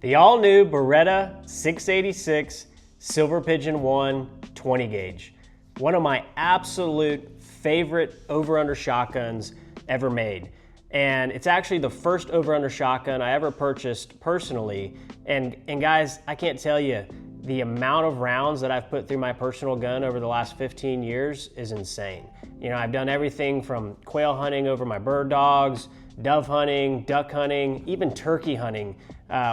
The all-new Beretta 686 Silver Pigeon I 20 gauge. One of my absolute favorite over-under shotguns ever made. And it's actually the first over-under shotgun I ever purchased personally. And guys, I can't tell you, the amount of rounds that I've put through my personal gun over the last 15 years is insane. You know, I've done everything from quail hunting over my bird dogs, dove hunting, duck hunting, even turkey hunting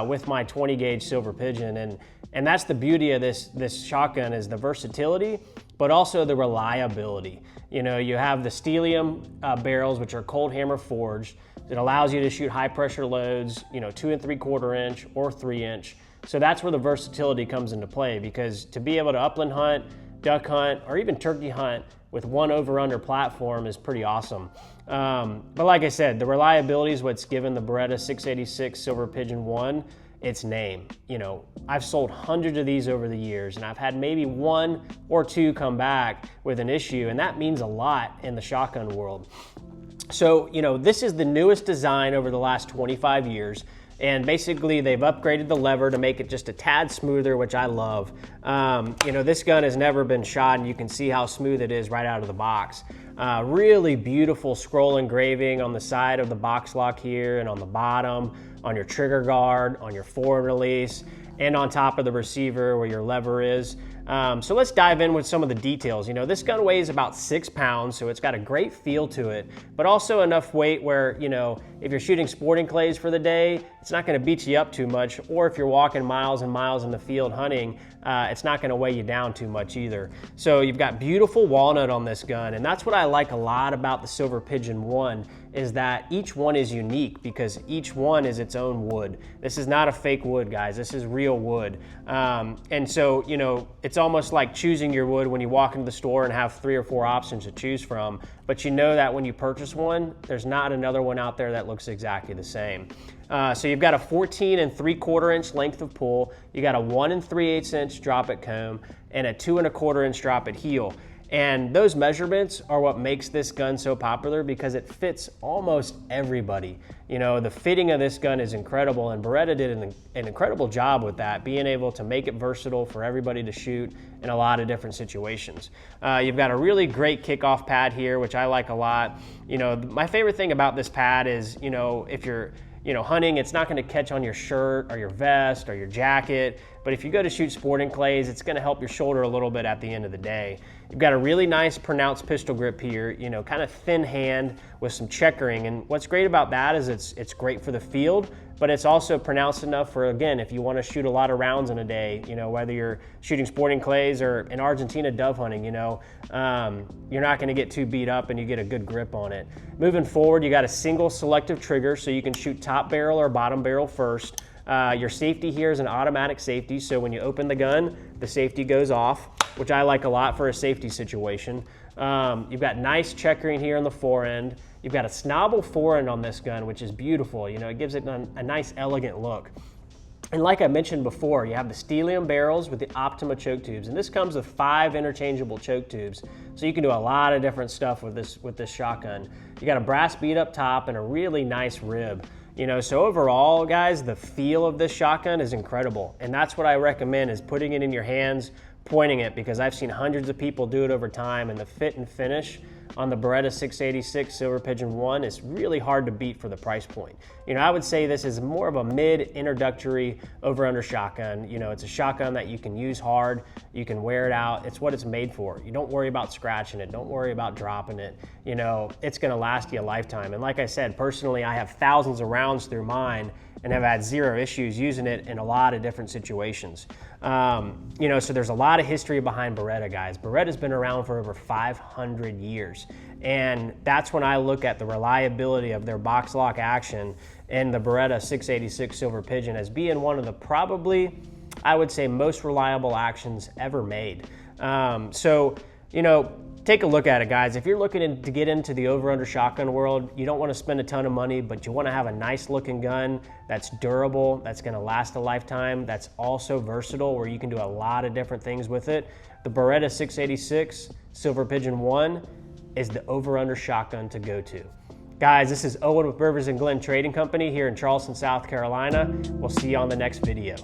with my 20 gauge Silver Pigeon. And that's the beauty of this shotgun, is the versatility, but also the reliability. You know, you have the stellium barrels, which are cold hammer forged. It allows you to shoot high pressure loads, you know, 2 3/4 inch or 3 inch. So that's where the versatility comes into play, because to be able to upland hunt, duck hunt, or even turkey hunt with one over-under platform is pretty awesome. But like I said, the reliability is what's given the Beretta 686 Silver Pigeon I its name. You know, I've sold hundreds of these over the years, and I've had maybe 1 or 2 come back with an issue, and that means a lot in the shotgun world. So, you know, this is the newest design over the last 25 years. And basically they've upgraded the lever to make it just a tad smoother, which I love. You know, this gun has never been shot, and you can see how smooth it is right out of the box. Really beautiful scroll engraving on the side of the box lock here, and on the bottom, on your trigger guard, on your forward release, and on top of the receiver where your lever is. So let's dive in with some of the details. You know, this gun weighs about 6 pounds, so it's got a great feel to it, but also enough weight where, you know, if you're shooting sporting clays for the day, it's not gonna beat you up too much, or if you're walking miles and miles in the field hunting, it's not gonna weigh you down too much either. So you've got beautiful walnut on this gun, and that's what I like a lot about the Silver Pigeon I, is that each one is unique because each one is its own wood. This is not a fake wood, guys. This is real wood. And so, you know, it's almost like choosing your wood when you walk into the store and have 3 or 4 options to choose from. But you know that when you purchase one, there's not another one out there that looks exactly the same. So you've got a 14 3/4 inch length of pull. You got a 1 3/8 inch drop at comb, and a 2 1/4 inch drop at heel. And those measurements are what makes this gun so popular, because it fits almost everybody. You know, the fitting of this gun is incredible, and Beretta did an incredible job with that, being able to make it versatile for everybody to shoot in a lot of different situations. You've got a really great kickoff pad here, which I like a lot. You know, my favorite thing about this pad is, you know, if you're hunting, it's not gonna catch on your shirt or your vest or your jacket, but if you go to shoot sporting clays, it's gonna help your shoulder a little bit at the end of the day. You've got a really nice pronounced pistol grip here, you know, kind of thin hand with some checkering, and what's great about that is it's great for the field, but it's also pronounced enough for, again, if you wanna shoot a lot of rounds in a day, you know, whether you're shooting sporting clays or in Argentina dove hunting, you know, you're not gonna get too beat up, and you get a good grip on it. Moving forward, you got a single selective trigger, so you can shoot top barrel or bottom barrel first. Your safety here is an automatic safety, so when you open the gun, the safety goes off, which I like a lot for a safety situation. You've got nice checkering here on the forend. You've got a snobble forend on this gun, which is beautiful. You know, it gives it a nice, elegant look. And like I mentioned before, you have the stellium barrels with the Optima choke tubes, and this comes with 5 interchangeable choke tubes, so you can do a lot of different stuff with this shotgun. You got a brass bead up top and a really nice rib. You know, so overall, guys, the feel of this shotgun is incredible, and that's what I recommend, is putting it in your hands, pointing it, because I've seen hundreds of people do it over time, and the fit and finish on the Beretta 686 Silver Pigeon I is really hard to beat for the price point. You know, I would say this is more of a mid-introductory over-under shotgun. You know, it's a shotgun that you can use hard, you can wear it out. It's what it's made for. You don't worry about scratching it, don't worry about dropping it. You know, it's gonna last you a lifetime. And like I said, personally, I have thousands of rounds through mine and have had 0 issues using it in a lot of different situations. You know, so there's a lot of history behind Beretta, guys. Beretta's been around for over 500 years. And that's when I look at the reliability of their box lock action and the Beretta 686 Silver Pigeon as being one of the, probably, I would say, most reliable actions ever made. So, you know, take a look at it, guys. If you're looking to get into the over-under shotgun world, you don't want to spend a ton of money, but you want to have a nice looking gun that's durable, that's going to last a lifetime, that's also versatile, where you can do a lot of different things with it. The Beretta 686 Silver Pigeon I is the over-under shotgun to go to. Guys, this is Owen with Rivers and Glen Trading Company here in Charleston, South Carolina. We'll see you on the next video.